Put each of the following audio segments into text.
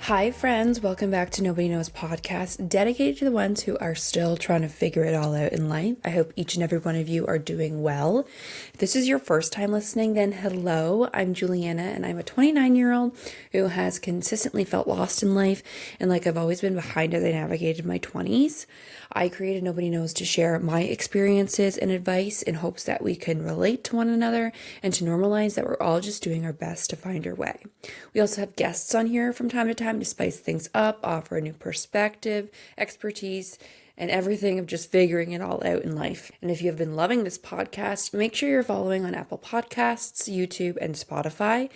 Hi friends, welcome back to Nobody Knows Podcast, dedicated to the ones who are still trying to figure it all out in life. I hope each and every one of you are doing well. If this is your first time listening, then hello, I'm Juliana and I'm a 29-year-old who has consistently felt lost in life and like I've always been behind as I navigated my 20s. I created Nobody Knows to share my experiences and advice in hopes that we can relate to one another and to normalize that we're all just doing our best to find our way. We also have guests on here from time to time to spice things up, offer a new perspective, expertise, and everything of just figuring it all out in life. And if you have been loving this podcast, make sure you're following on Apple Podcasts, YouTube, and Spotify.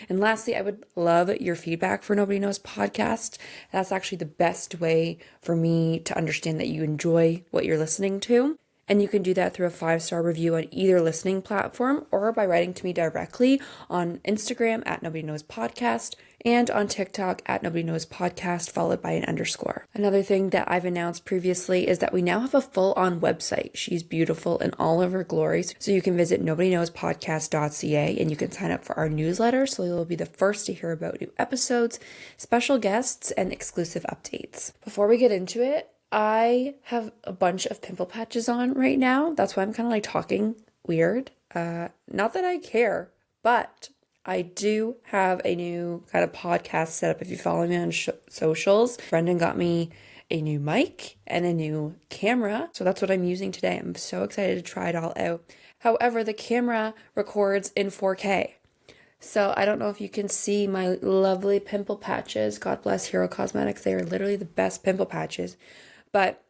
And lastly, I would love your feedback for Nobody Knows Podcast. That's actually the best way for me to understand that you enjoy what you're listening to. And you can do that through a 5-star review on either listening platform or by writing to me directly on Instagram at Nobody Knows Podcast and on TikTok at Nobody Knows Podcast followed by an _. Another thing that I've announced previously is that we now have a full-on website. She's beautiful in all of her glories. So you can visit nobodyknowspodcast.ca and you can sign up for our newsletter so you'll be the first to hear about new episodes, special guests, and exclusive updates. Before we get into it, I have a bunch of pimple patches on right now. That's why I'm kind of like talking weird. Not that I care, but I do have a new kind of podcast set up. If you follow me on socials, Brendan got me a new mic and a new camera. So that's what I'm using today. I'm so excited to try it all out. However, the camera records in 4K. So I don't know if you can see my lovely pimple patches. God bless Hero Cosmetics. They are literally the best pimple patches. But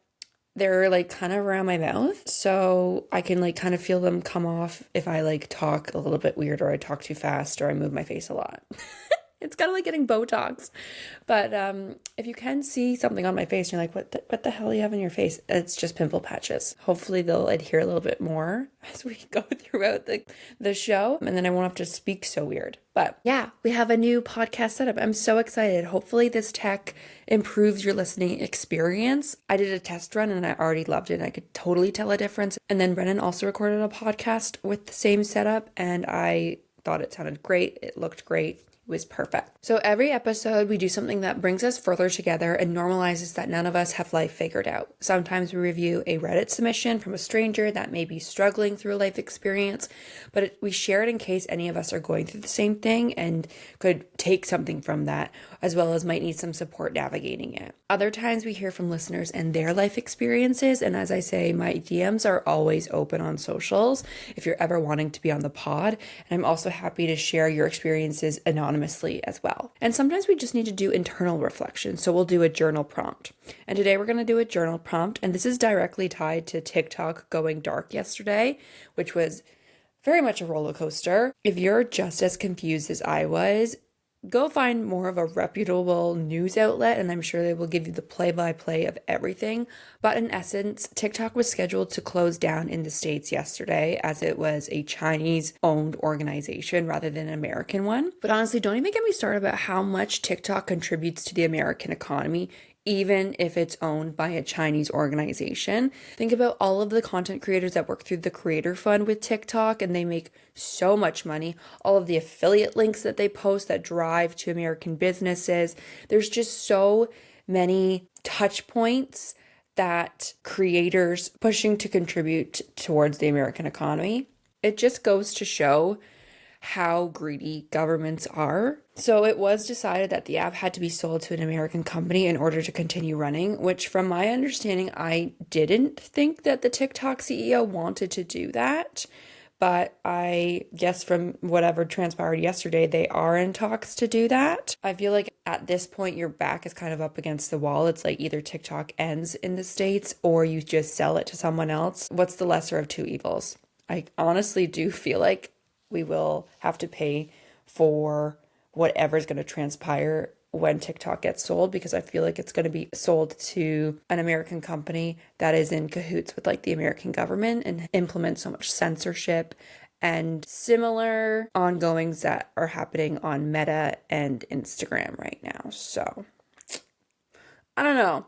they're like kind of around my mouth, so I can like kind of feel them come off if I like talk a little bit weird or I talk too fast or I move my face a lot. It's kind of like getting Botox. But if you can see something on my face and you're like, what the hell do you have in your face? It's just pimple patches. Hopefully they'll adhere a little bit more as we go throughout the show. And then I won't have to speak so weird. But yeah, we have a new podcast setup. I'm so excited. Hopefully this tech improves your listening experience. I did a test run and I already loved it. And I could totally tell a difference. And then Brennan also recorded a podcast with the same setup. And I thought it sounded great. It looked great. Was perfect. So every episode we do something that brings us further together and normalizes that none of us have life figured out. Sometimes we review a Reddit submission from a stranger that may be struggling through a life experience, but we share it in case any of us are going through the same thing and could take something from that, as well as might need some support navigating it. Other times we hear from listeners and their life experiences, and as I say, my DMs are always open on socials if you're ever wanting to be on the pod, and I'm also happy to share your experiences anonymously as well. And sometimes we just need to do internal reflection, so we'll do a journal prompt. And today we're going to do a journal prompt, and this is directly tied to TikTok going dark yesterday, which was very much a roller coaster. If you're just as confused as I was, go find more of a reputable news outlet, and I'm sure they will give you the play-by-play of everything. But in essence, TikTok was scheduled to close down in the States yesterday as it was a Chinese-owned organization rather than an American one. But honestly, don't even get me started about how much TikTok contributes to the American economy, even if it's owned by a Chinese organization. Think about all of the content creators that work through the Creator Fund with TikTok, and they make so much money. All of the affiliate links that they post that drive to American businesses. There's just so many touch points that creators pushing to contribute towards the American economy. It just goes to show how greedy governments are. So it was decided that the app had to be sold to an American company in order to continue running, which from my understanding, I didn't think that the TikTok CEO wanted to do that. But I guess from whatever transpired yesterday, they are in talks to do that. I feel like at this point, your back is kind of up against the wall. It's like either TikTok ends in the States or you just sell it to someone else. What's the lesser of two evils? I honestly do feel like we will have to pay for whatever is going to transpire when TikTok gets sold, because I feel like it's going to be sold to an American company that is in cahoots with like the American government and implements so much censorship and similar ongoings that are happening on Meta and Instagram right now. So I don't know.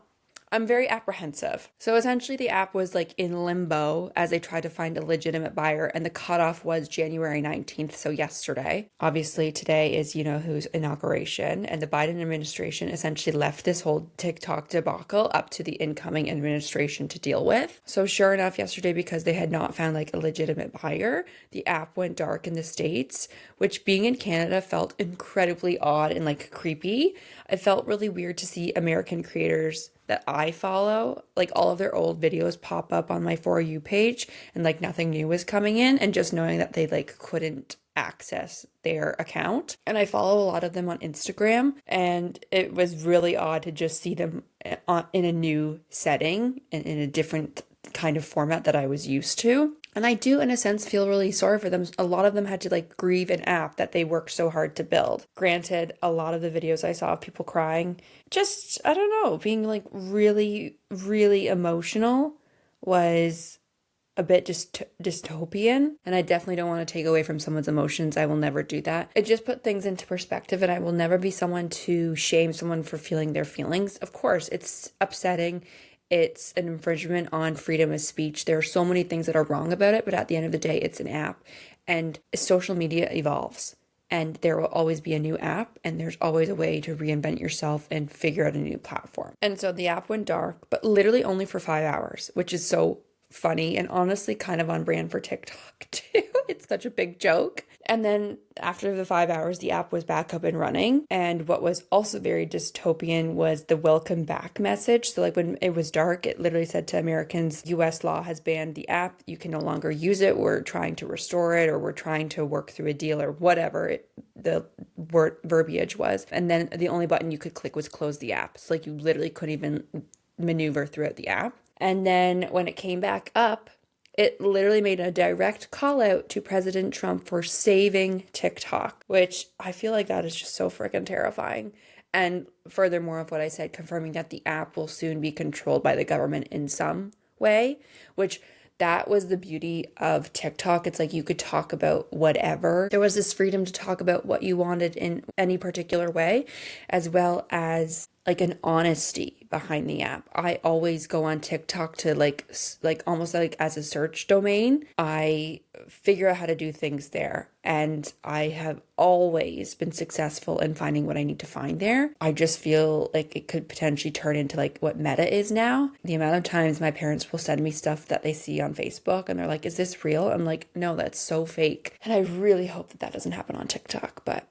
I'm very apprehensive. So essentially the app was like in limbo as they tried to find a legitimate buyer, and the cutoff was January 19th, so yesterday. Obviously today is you know who's inauguration, and the Biden administration essentially left this whole TikTok debacle up to the incoming administration to deal with. So sure enough, yesterday, because they had not found like a legitimate buyer, the app went dark in the States, which being in Canada felt incredibly odd and like creepy. It felt really weird to see American creators that I follow, like all of their old videos pop up on my For You page and like nothing new was coming in, and just knowing that they like couldn't access their account. And I follow a lot of them on Instagram, and it was really odd to just see them in a new setting and in a different kind of format that I was used to. And I do, in a sense, feel really sorry for them. A lot of them had to like grieve an app that they worked so hard to build. Granted, a lot of the videos I saw of people crying, just, I don't know, being like really, really emotional was a bit just dystopian. And I definitely don't want to take away from someone's emotions. I will never do that. It just put things into perspective, and I will never be someone to shame someone for feeling their feelings. Of course, it's upsetting. It's an infringement on freedom of speech. There are so many things that are wrong about it, but at the end of the day, it's an app, and social media evolves, and there will always be a new app, and there's always a way to reinvent yourself and figure out a new platform. And so the app went dark, but literally only for 5 hours, which is so funny and honestly kind of on brand for TikTok too. It's such a big joke. And then after the 5 hours, the app was back up and running. And what was also very dystopian was the welcome back message. So like when it was dark, it literally said to Americans, US law has banned the app. You can no longer use it. We're trying to restore it, or we're trying to work through a deal, or whatever the word verbiage was. And then the only button you could click was close the app. So like you literally couldn't even maneuver throughout the app. And then when it came back up, it literally made a direct call out to President Trump for saving TikTok, which I feel like that is just so freaking terrifying. And furthermore of what I said, confirming that the app will soon be controlled by the government in some way, which that was the beauty of TikTok. It's like you could talk about whatever. There was this freedom to talk about what you wanted in any particular way, as well as like an honesty behind the app. I always go on TikTok to like almost like as a search domain. I figure out how to do things there, and I have always been successful in finding what I need to find there. I just feel like it could potentially turn into like what Meta is now. The amount of times my parents will send me stuff that they see on Facebook and they're like, is this real? I'm like, no, that's so fake. And I really hope that that doesn't happen on TikTok, but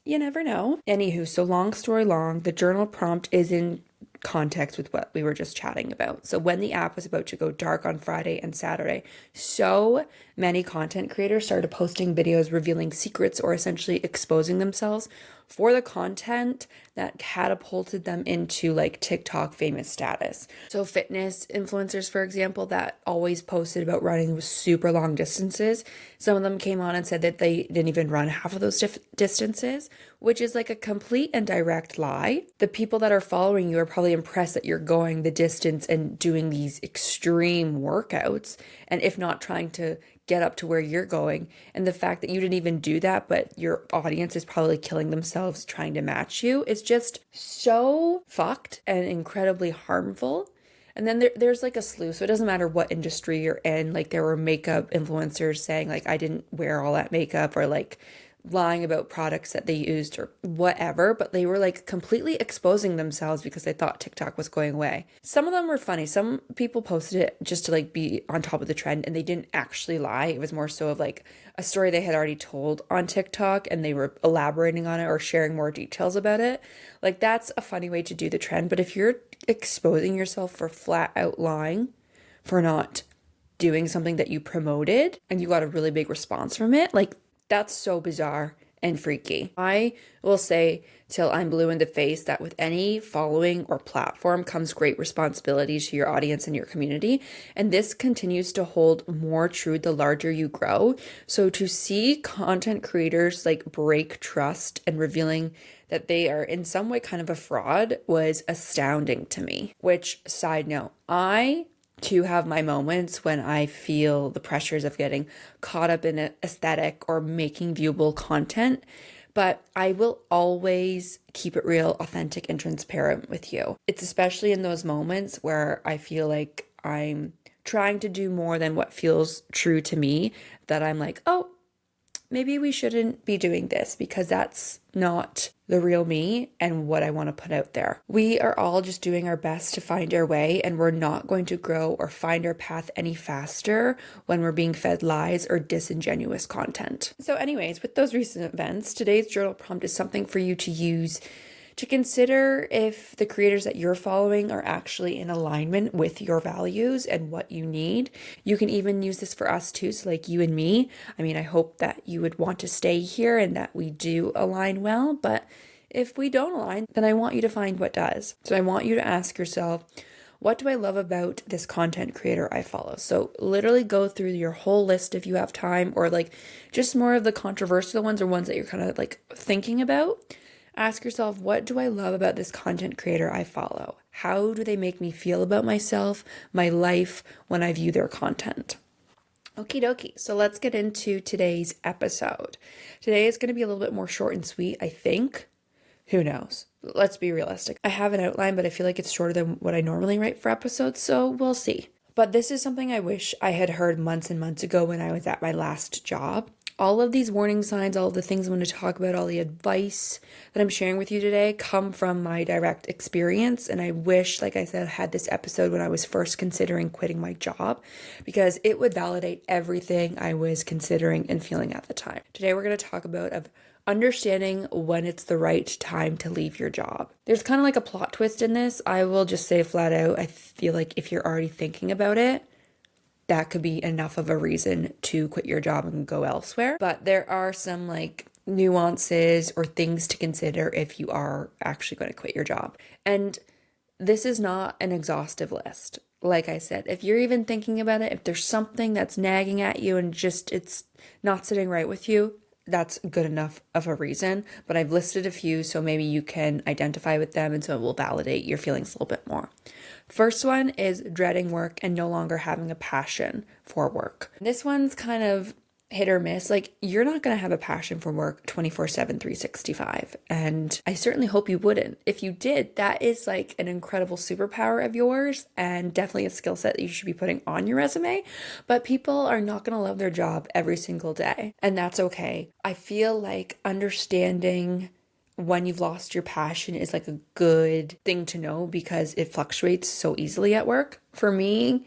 you never know. Anywho, so long story long, the journal prompt is in context with what we were just chatting about. So when the app was about to go dark on Friday and Saturday, so many content creators started posting videos revealing secrets or essentially exposing themselves for the content that catapulted them into like TikTok famous status. So fitness influencers, for example, that always posted about running with super long distances. Some of them came on and said that they didn't even run half of those distances, which is like a complete and direct lie. The people that are following you are probably impressed that you're going the distance and doing these extreme workouts, and if not trying to get up to where you're going. And the fact that you didn't even do that, but your audience is probably killing themselves trying to match you, is just so fucked and incredibly harmful. And then there's like a slew. So it doesn't matter what industry you're in. Like there were makeup influencers saying like, I didn't wear all that makeup, or like lying about products that they used or whatever, but they were like completely exposing themselves because they thought TikTok was going away. Some of them were funny. Some people posted it just to like be on top of the trend, and they didn't actually lie. It was more so of like a story they had already told on TikTok, and they were elaborating on it or sharing more details about it. Like that's a funny way to do the trend. But if you're exposing yourself for flat out lying, for not doing something that you promoted and you got a really big response from it, like that's so bizarre and freaky. I will say till I'm blue in the face that with any following or platform comes great responsibility to your audience and your community. And this continues to hold more true the larger you grow. So to see content creators like break trust and revealing that they are in some way kind of a fraud was astounding to me. Which, side note, I to have my moments when I feel the pressures of getting caught up in an aesthetic or making viewable content. but I will always keep it real, authentic, and transparent with you. It's especially in those moments where I feel like I'm trying to do more than what feels true to me that I'm like, oh, maybe we shouldn't be doing this because that's not the real me and what I want to put out there. We are all just doing our best to find our way, and we're not going to grow or find our path any faster when we're being fed lies or disingenuous content. So anyways, with those recent events, today's journal prompt is something for you to use to consider if the creators that you're following are actually in alignment with your values and what you need. You can even use this for us too, so like you and me. I mean, I hope that you would want to stay here and that we do align well, but if we don't align, then I want you to find what does. So I want you to ask yourself, what do I love about this content creator I follow? So literally go through your whole list if you have time, or like just more of the controversial ones or ones that you're kind of like thinking about. Ask yourself, what do I love about this content creator I follow? How do they make me feel about myself, my life, when I view their content? Okie dokie. So let's get into today's episode. Today is going to be a little bit more short and sweet, I think. Who knows? Let's be realistic. I have an outline, but I feel like it's shorter than what I normally write for episodes, so we'll see. But this is something I wish I had heard months and months ago when I was at my last job. All of these warning signs, all of the things I'm going to talk about, all the advice that I'm sharing with you today come from my direct experience. And I wish, like I said, I had this episode when I was first considering quitting my job, because it would validate everything I was considering and feeling at the time. Today, we're going to talk about understanding when it's the right time to leave your job. There's kind of like a plot twist in this. I will just say flat out, I feel like if you're already thinking about it, that could be enough of a reason to quit your job and go elsewhere. But there are some like nuances or things to consider if you are actually going to quit your job. And this is not an exhaustive list. Like I said, if you're even thinking about it, if there's something that's nagging at you and just it's not sitting right with you, that's good enough of a reason. But I've listed a few, so maybe you can identify with them, and so it will validate your feelings a little bit more. First one is dreading work and no longer having a passion for work. This one's kind of hit or miss. Like, you're not going to have a passion for work 24/7, 365. And I certainly hope you wouldn't. If you did, that is like an incredible superpower of yours and definitely a skill set that you should be putting on your resume. But people are not going to love their job every single day, and that's okay. I feel like understanding when you've lost your passion is like a good thing to know, because it fluctuates so easily at work. For me,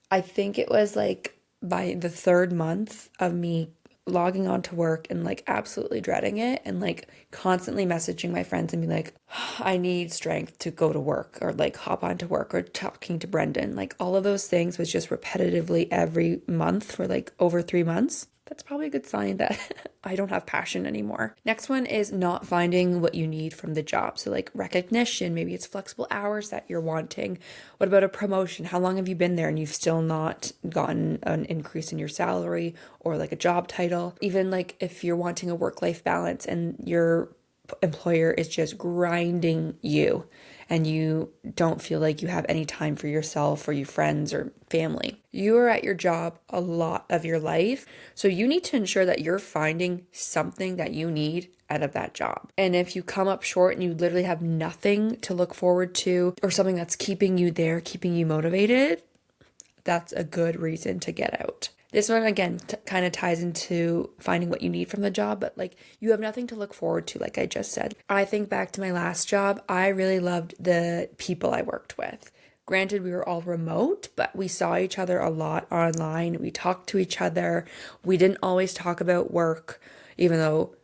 I think it was like by the third month of me logging on to work and like absolutely dreading it and like constantly messaging my friends and be like, I need strength to go to work, or like hop onto work, or talking to Brendan, like all of those things was just repetitively every month for like over 3 months. That's probably a good sign that I don't have passion anymore. Next one is not finding what you need from the job. So like recognition, maybe it's flexible hours that you're wanting. What about a promotion? How long have you been there and you've still not gotten an increase in your salary or like a job title? Even like if you're wanting a work-life balance and your employer is just grinding you and you don't feel like you have any time for yourself or your friends or family. You are at your job a lot of your life, so you need to ensure that you're finding something that you need out of that job. And if you come up short and you literally have nothing to look forward to, or something that's keeping you there, keeping you motivated, that's a good reason to get out. This one, again, kind of ties into finding what you need from the job, but like you have nothing to look forward to, like I just said. I think back to my last job, I really loved the people I worked with. Granted, we were all remote, but we saw each other a lot online. We talked to each other. We didn't always talk about work, even though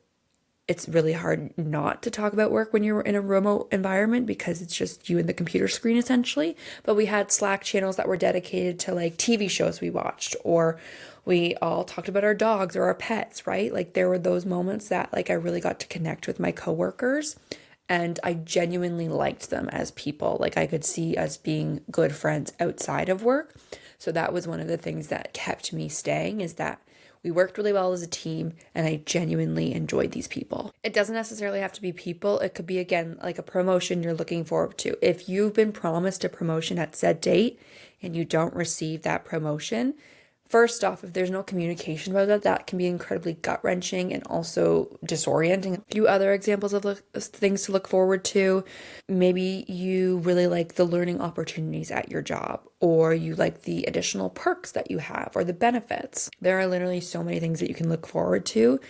it's really hard not to talk about work when you're in a remote environment because it's just you and the computer screen essentially. But we had Slack channels that were dedicated to like TV shows we watched, or we all talked about our dogs or our pets, right? Like there were those moments that like I really got to connect with my coworkers, and I genuinely liked them as people. Like I could see us being good friends outside of work. So that was one of the things that kept me staying, is that we worked really well as a team, and I genuinely enjoyed these people. It doesn't necessarily have to be people. It could be, again, like a promotion you're looking forward to. If you've been promised a promotion at said date and you don't receive that promotion, First off, if there's no communication about that, that can be incredibly gut-wrenching and also disorienting. A few other examples of things to look forward to. Maybe you really like the learning opportunities at your job, or you like the additional perks that you have, or the benefits. There are literally so many things that you can look forward to.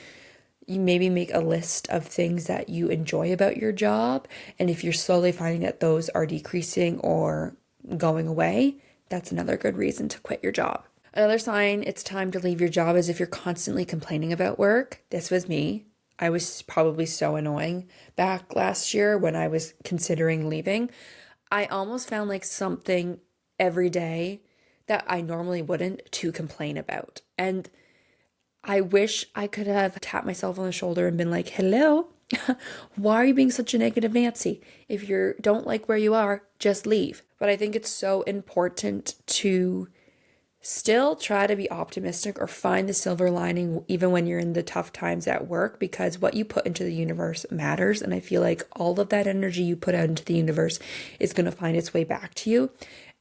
You maybe make a list of things that you enjoy about your job, and if you're slowly finding that those are decreasing or going away, that's another good reason to quit your job. Another sign it's time to leave your job is if you're constantly complaining about work. This was me. I was probably so annoying back last year when I was considering leaving. I almost found like something every day that I normally wouldn't to complain about. And I wish I could have tapped myself on the shoulder and been like, hello, why are you being such a negative Nancy? If you don't like where you are, just leave. But I think it's so important to still try to be optimistic or find the silver lining even when you're in the tough times at work, because what you put into the universe matters. And I feel like all of that energy you put out into the universe is going to find its way back to you.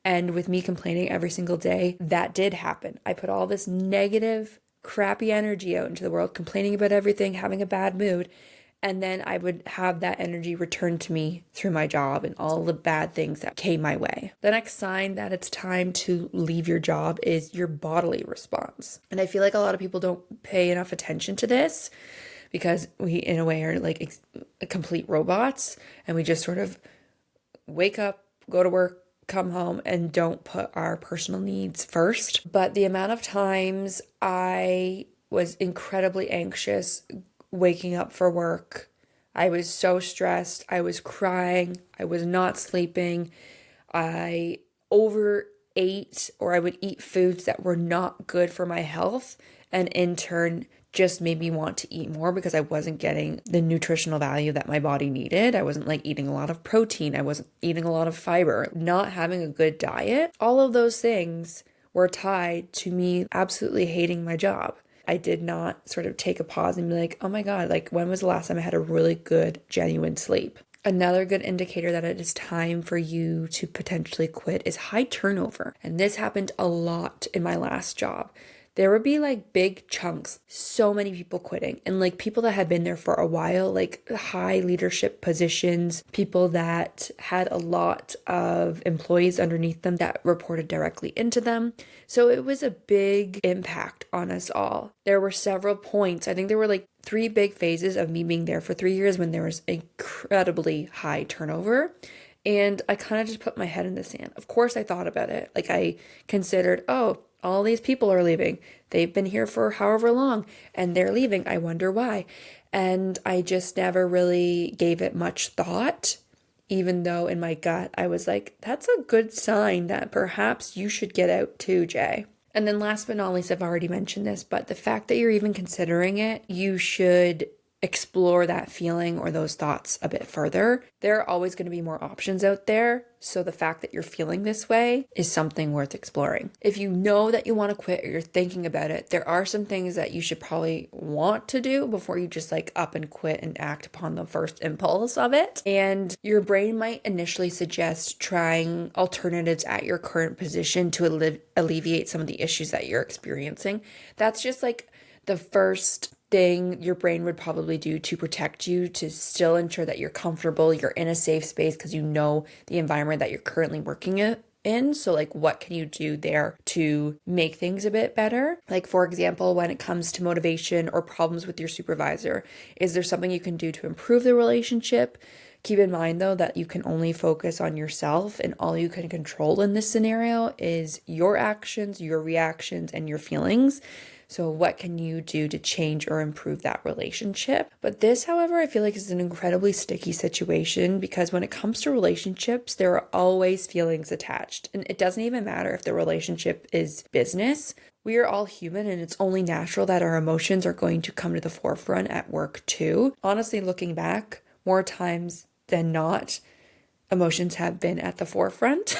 And with me complaining every single day, that did happen. I put all this negative, crappy energy out into the world, complaining about everything, having a bad mood. And then I would have that energy return to me through my job and all the bad things that came my way. The next sign that it's time to leave your job is your bodily response. And I feel like a lot of people don't pay enough attention to this because we, in a way, are like complete robots, and we just sort of wake up, go to work, come home, and don't put our personal needs first. But the amount of times I was incredibly anxious waking up for work, I was so stressed, I was crying, I was not sleeping, I overate, or I would eat foods that were not good for my health, and in turn just made me want to eat more because I wasn't getting the nutritional value that my body needed. I wasn't like eating a lot of protein, I wasn't eating a lot of fiber, not having a good diet. All of those things were tied to me absolutely hating my job. I did not sort of take a pause and be like, oh my God, like when was the last time I had a really good, genuine sleep? Another good indicator that it is time for you to potentially quit is high turnover. And this happened a lot in my last job. There would be like big chunks, so many people quitting, and like people that had been there for a while, like high leadership positions, people that had a lot of employees underneath them that reported directly into them. So it was a big impact on us all. There were several points. I think there were like 3 big phases of me being there for 3 years when there was incredibly high turnover. And I kind of just put my head in the sand. Of course, I thought about it. Like I considered, oh, all these people are leaving. They've been here for however long and they're leaving. I wonder why. And I just never really gave it much thought, even though in my gut I was like, that's a good sign that perhaps you should get out too, Jay. And then last but not least, I've already mentioned this, but the fact that you're even considering it, you should explore that feeling or those thoughts a bit further. There are always going to be more options out there. So the fact that you're feeling this way is something worth exploring. If you know that you want to quit or you're thinking about it, there are some things that you should probably want to do before you just like up and quit and act upon the first impulse of it. And your brain might initially suggest trying alternatives at your current position to alleviate some of the issues that you're experiencing. That's just like the first thing your brain would probably do to protect you, to still ensure that you're comfortable, you're in a safe space because you know the environment that you're currently working in. So like what can you do there to make things a bit better? Like for example, when it comes to motivation or problems with your supervisor, is there something you can do to improve the relationship? Keep in mind though that you can only focus on yourself, and all you can control in this scenario is your actions, your reactions, and your feelings. So what can you do to change or improve that relationship? But this, however, I feel like is an incredibly sticky situation because when it comes to relationships, there are always feelings attached. And it doesn't even matter if the relationship is business. We are all human, and it's only natural that our emotions are going to come to the forefront at work too. Honestly, looking back, more times than not, emotions have been at the forefront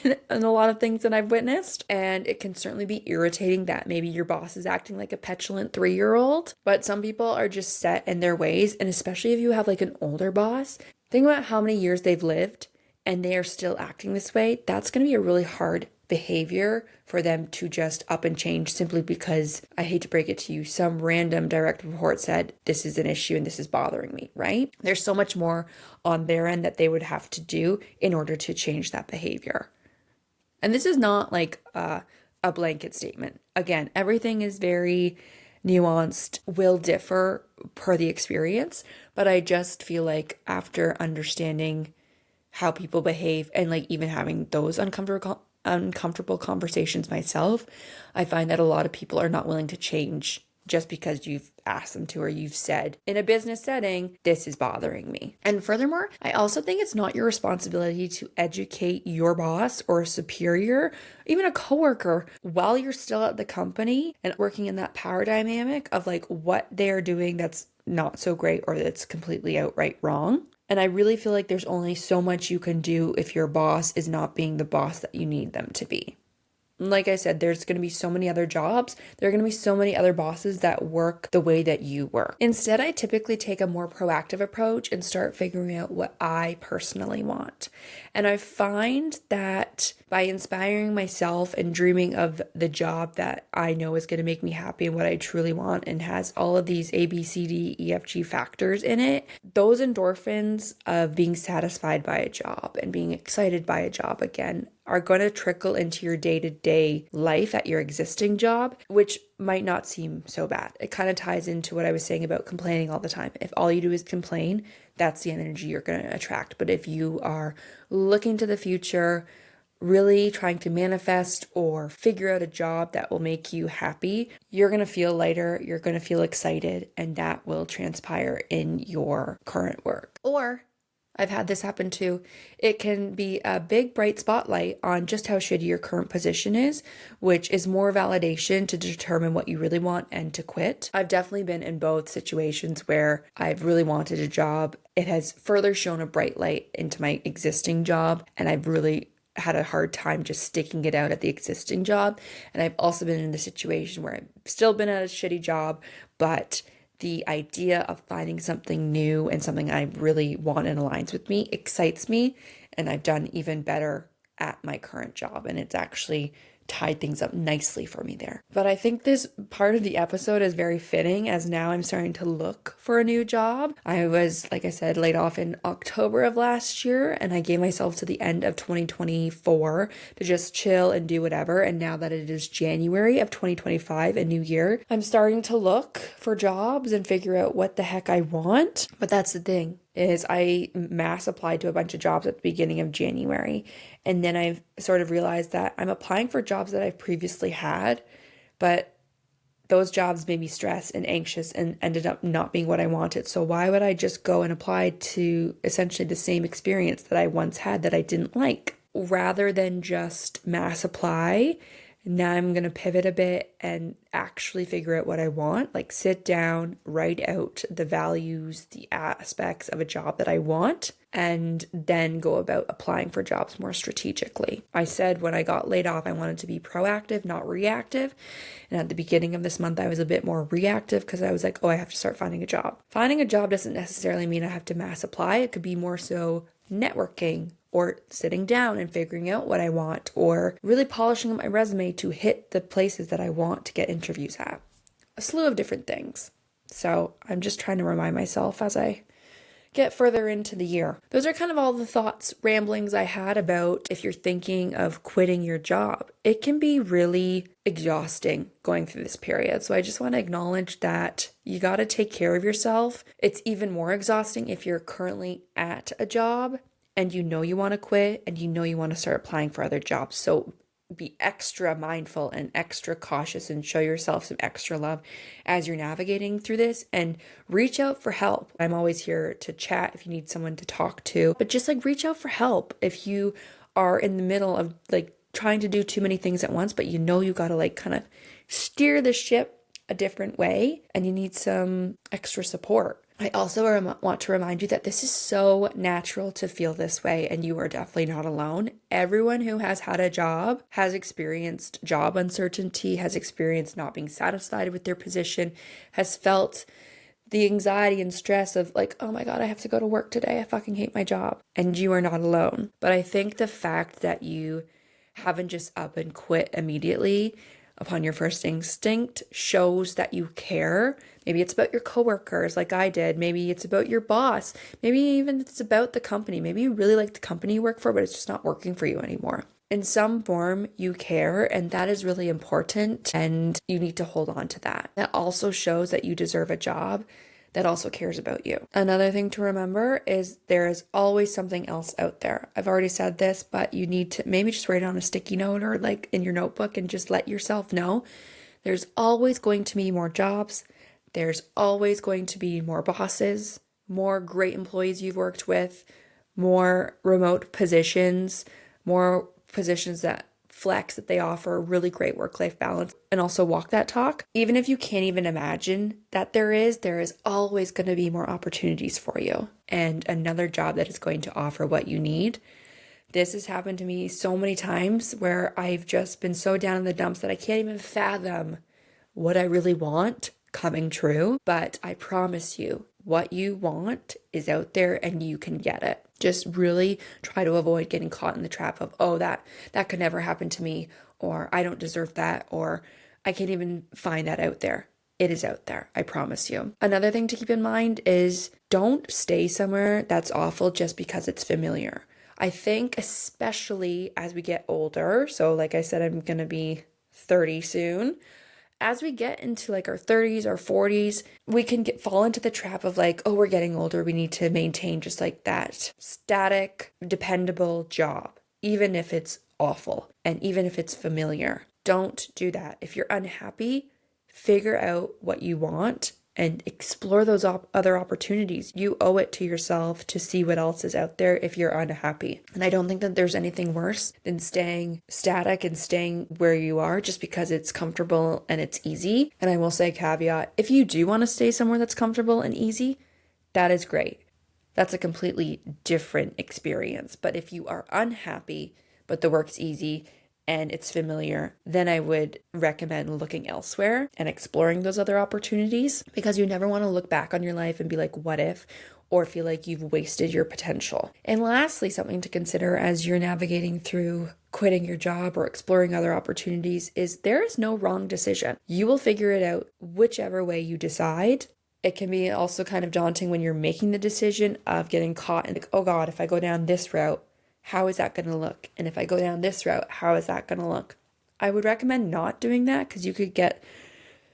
in a lot of things that I've witnessed. And it can certainly be irritating that maybe your boss is acting like a petulant 3-year-old, but some people are just set in their ways. And especially if you have like an older boss, think about how many years they've lived and they are still acting this way. That's going to be a really hard behavior for them to just up and change simply because, I hate to break it to you, some random direct report said this is an issue and this is bothering me, right? There's so much more on their end that they would have to do in order to change that behavior. And this is not like a blanket statement. Again, everything is very nuanced, will differ per the experience, but I just feel like after understanding how people behave and like even having those uncomfortable conversations myself, I find that a lot of people are not willing to change just because you've asked them to or you've said in a business setting, this is bothering me. And furthermore, I also think it's not your responsibility to educate your boss or a superior, even a coworker, while you're still at the company and working in that power dynamic of like what they're doing that's not so great or that's completely outright wrong. And I really feel like there's only so much you can do if your boss is not being the boss that you need them to be. Like I said, there's going to be so many other jobs. There are going to be so many other bosses that work the way that you work. Instead, I typically take a more proactive approach and start figuring out what I personally want. And I find that by inspiring myself and dreaming of the job that I know is going to make me happy and what I truly want and has all of these A, B, C, D, E, F, G factors in it, those endorphins of being satisfied by a job and being excited by a job again are going to trickle into your day-to-day life at your existing job, which might not seem so bad. It kind of ties into what I was saying about complaining all the time. If all you do is complain, that's the energy you're going to attract. But if you are looking to the future, really trying to manifest or figure out a job that will make you happy, you're going to feel lighter, you're going to feel excited, and that will transpire in your current work. Or I've had this happen too. It can be a big bright spotlight on just how shitty your current position is, which is more validation to determine what you really want and to quit. I've definitely been in both situations where I've really wanted a job. It has further shown a bright light into my existing job, and I've really had a hard time just sticking it out at the existing job. And I've also been in the situation where I've still been at a shitty job, but the idea of finding something new and something I really want and aligns with me excites me. And I've done even better at my current job. And it's actually tied things up nicely for me there. But I think this part of the episode is very fitting as now I'm starting to look for a new job. I was, like I said, laid off in October of last year, and I gave myself to the end of 2024 to just chill and do whatever. And now that it is January of 2025, a new year, I'm starting to look for jobs and figure out what the heck I want. But that's the thing, is I mass applied to a bunch of jobs at the beginning of January. And then I've sort of realized that I'm applying for jobs that I've previously had, but those jobs made me stressed and anxious and ended up not being what I wanted. So why would I just go and apply to essentially the same experience that I once had that I didn't like? Rather than just mass apply, now I'm going to pivot a bit and actually figure out what I want, like sit down, write out the values, the aspects of a job that I want, and then go about applying for jobs more strategically. I said when I got laid off, I wanted to be proactive, not reactive. And at the beginning of this month, I was a bit more reactive because I was like, oh, I have to start finding a job. Finding a job doesn't necessarily mean I have to mass apply. It could be more so networking, or sitting down and figuring out what I want, or really polishing up my resume to hit the places that I want to get interviews at. A slew of different things. So I'm just trying to remind myself as I get further into the year. Those are kind of all the thoughts, ramblings I had about if you're thinking of quitting your job. It can be really exhausting going through this period. So I just want to acknowledge that you got to take care of yourself. It's even more exhausting if you're currently at a job and you know you want to quit and you know you want to start applying for other jobs. So be extra mindful and extra cautious and show yourself some extra love as you're navigating through this, and reach out for help. I'm always here to chat if you need someone to talk to, but just like reach out for help if you are in the middle of like trying to do too many things at once, but you know you got to like kind of steer the ship a different way and you need some extra support. I also want to remind you that this is so natural to feel this way, and you are definitely not alone. Everyone who has had a job has experienced job uncertainty, has experienced not being satisfied with their position, has felt the anxiety and stress of like, oh my God, I have to go to work today. I fucking hate my job. And you are not alone. But I think the fact that you haven't just up and quit immediately upon your first instinct shows that you care. Maybe it's about your coworkers like I did. Maybe it's about your boss. Maybe even it's about the company. Maybe you really like the company you work for, but it's just not working for you anymore. In some form, you care, and that is really important, and you need to hold on to that. That also shows that you deserve a job that also cares about you. Another thing to remember is there is always something else out there. I've already said this, but you need to maybe just write it on a sticky note or like in your notebook and just let yourself know there's always going to be more jobs. There's always going to be more bosses, more great employees you've worked with, more remote positions, more positions that flex, that they offer really great work-life balance and also walk that talk. Even if you can't even imagine that there is always going to be more opportunities for you and another job that is going to offer what you need. This has happened to me so many times where I've just been so down in the dumps that I can't even fathom what I really want coming true. But I promise you, what you want is out there and you can get it. Just really try to avoid getting caught in the trap of, oh, that could never happen to me, or I don't deserve that, or I can't even find that out there. It is out there, I promise you. Another thing to keep in mind is don't stay somewhere that's awful just because it's familiar. I think especially as we get older, so like I said, I'm going to be 30 soon. As we get into like our 30s or 40s, we can fall into the trap of like, oh, we're getting older. We need to maintain just like that static, dependable job, even if it's awful and even if it's familiar. Don't do that. If you're unhappy, figure out what you want and explore those other opportunities. You owe it to yourself to see what else is out there if you're unhappy. And I don't think that there's anything worse than staying static and staying where you are just because it's comfortable and it's easy. And I will say caveat, if you do want to stay somewhere that's comfortable and easy, that is great. That's a completely different experience. But if you are unhappy, but the work's easy and it's familiar, then I would recommend looking elsewhere and exploring those other opportunities, because you never want to look back on your life and be like, what if, or feel like you've wasted your potential. And lastly, something to consider as you're navigating through quitting your job or exploring other opportunities is there is no wrong decision. You will figure it out whichever way you decide. It can be also kind of daunting when you're making the decision of getting caught in like, oh God, if I go down this route, how is that going to look? And if I go down this route, how is that going to look? I would recommend not doing that because you could get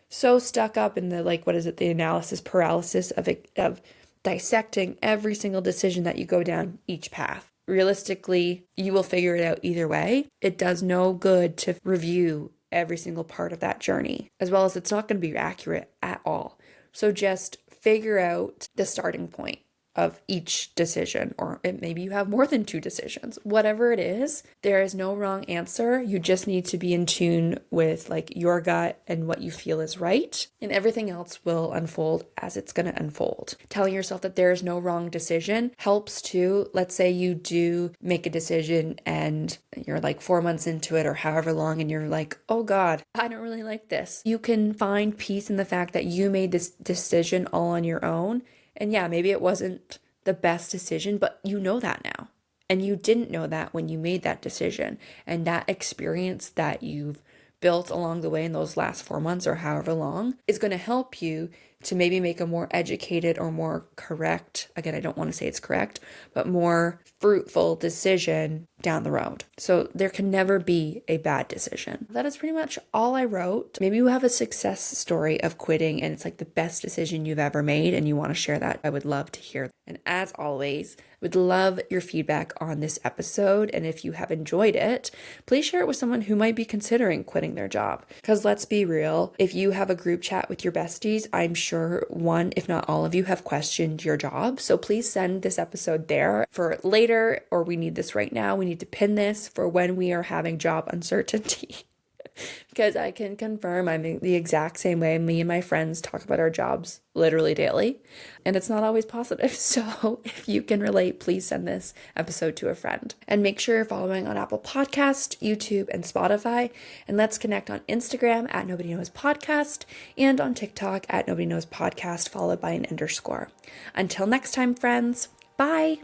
so stuck up in the, like, what is it? The analysis paralysis of dissecting every single decision that you go down each path. Realistically, you will figure it out either way. It does no good to review every single part of that journey, as well as it's not going to be accurate at all. So just figure out the starting point of each decision, or maybe you have more than two decisions. Whatever it is, there is no wrong answer. You just need to be in tune with like your gut and what you feel is right, and everything else will unfold as it's going to unfold. Telling yourself that there is no wrong decision helps too. Let's say you do make a decision and you're like 4 months into it or however long, and you're like, oh God, I don't really like this. You can find peace in the fact that you made this decision all on your own. And yeah, maybe it wasn't the best decision, but you know that now. And you didn't know that when you made that decision. And that experience that you've built along the way in those last 4 months or however long is going to help you to maybe make a more educated or more correct, again, I don't want to say it's correct, but more fruitful decision down the road. So there can never be a bad decision. That is pretty much all I wrote. Maybe you have a success story of quitting and it's like the best decision you've ever made and you want to share that. I would love to hear. And as always, would love your feedback on this episode. And if you have enjoyed it, please share it with someone who might be considering quitting their job. Because let's be real, if you have a group chat with your besties, I'm sure one, if not all of you, have questioned your job. So please send this episode there for later, or we need this right now. We need to pin this for when we are having job uncertainty. Because I can confirm I'm the exact same way. Me and my friends talk about our jobs literally daily, and it's not always positive. So if you can relate, please send this episode to a friend. And make sure you're following on Apple Podcast, YouTube, and Spotify. And let's connect on Instagram at Nobody Knows Podcast and on TikTok at Nobody Knows Podcast, followed by an _. Until next time, friends. Bye.